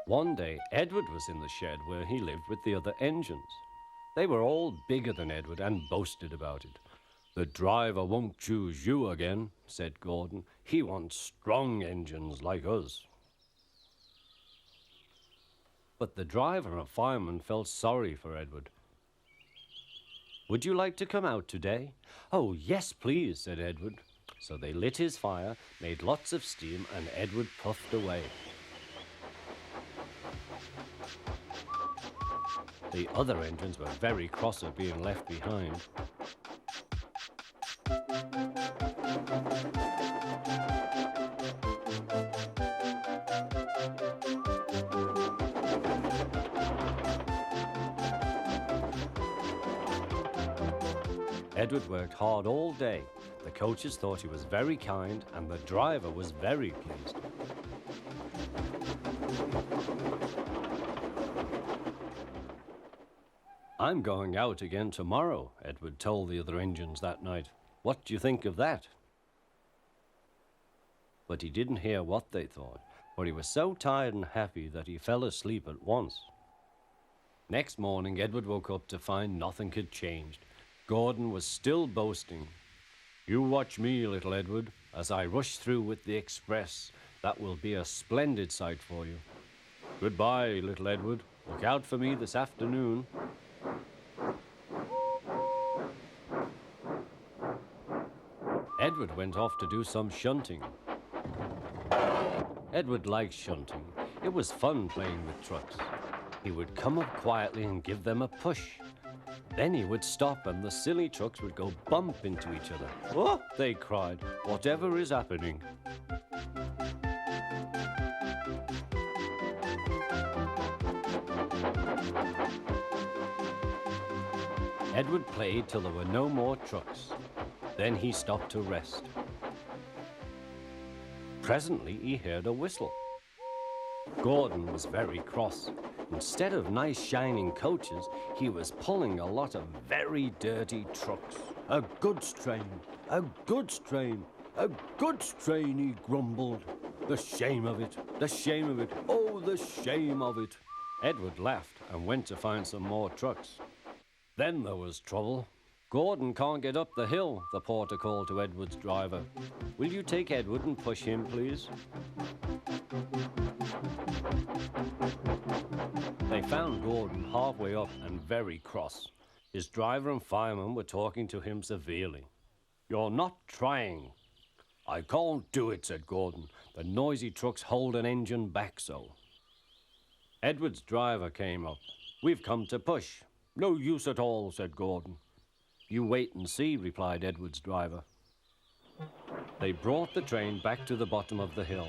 One day, Edward was in the shed where he lived with the other engines. They were all bigger than Edward and boasted about it. "The driver won't choose you again," said Gordon. "He wants strong engines like us." But the driver and fireman felt sorry for Edward. "Would you like to come out today?" "Oh, yes, please," said Edward. So they lit his fire, made lots of steam, and Edward puffed away. The other engines were very cross at being left behind. Edward worked hard all day. The coaches thought he was very kind, and the driver was very pleased. "I'm going out again tomorrow," Edward told the other engines that night. "What do you think of that?" But he didn't hear what they thought, for he was so tired and happy that he fell asleep at once. Next morning, Edward woke up to find nothing had changed. Gordon was still boasting. "You watch me, little Edward, as I rush through with the express. That will be a splendid sight for you. Goodbye, little Edward. Look out for me this afternoon." Edward went off to do some shunting. Edward liked shunting. It was fun playing with trucks. He would come up quietly and give them a push. Then he would stop and the silly trucks would go bump into each other. "Oh!" they cried. "Whatever is happening?" Edward played till there were no more trucks. Then he stopped to rest. Presently he heard a whistle. Gordon was very cross. Instead of nice shining coaches, he was pulling a lot of very dirty trucks. "A goods train, a goods train, a goods train," he grumbled. "The shame of it, the shame of it, oh, the shame of it." Edward laughed and went to find some more trucks. Then there was trouble. "Gordon can't get up the hill," the porter called to Edward's driver. "Will you take Edward and push him, please?" They found Gordon halfway up and very cross. His driver and fireman were talking to him severely. "You're not trying." "I can't do it," said Gordon. "The noisy trucks hold an engine back so." Edward's driver came up. "We've come to push." "No use at all," said Gordon. "You wait and see," replied Edward's driver. They brought the train back to the bottom of the hill.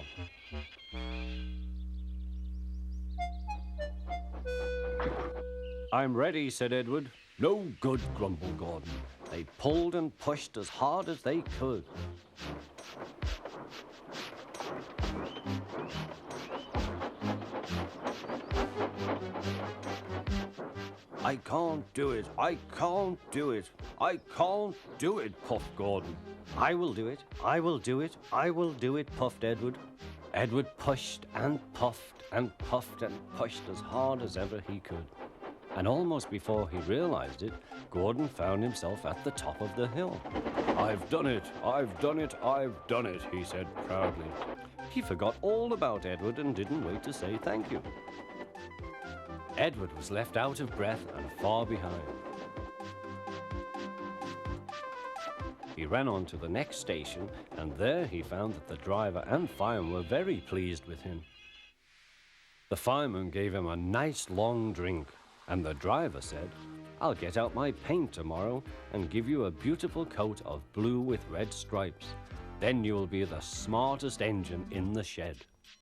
"I'm ready," said Edward. "No good," grumbled Gordon. They pulled and pushed as hard as they could. "I can't do it, I can't do it, I can't do it," puffed Gordon. "I will do it, I will do it, I will do it," puffed Edward. Edward pushed and puffed and puffed and pushed as hard as ever he could. And almost before he realized it, Gordon found himself at the top of the hill. "I've done it, I've done it, I've done it," he said proudly. He forgot all about Edward and didn't wait to say thank you. Edward was left out of breath and far behind. He ran on to the next station, and there he found that the driver and fireman were very pleased with him. The fireman gave him a nice long drink, and the driver said, "I'll get out my paint tomorrow and give you a beautiful coat of blue with red stripes. Then you will be the smartest engine in the shed."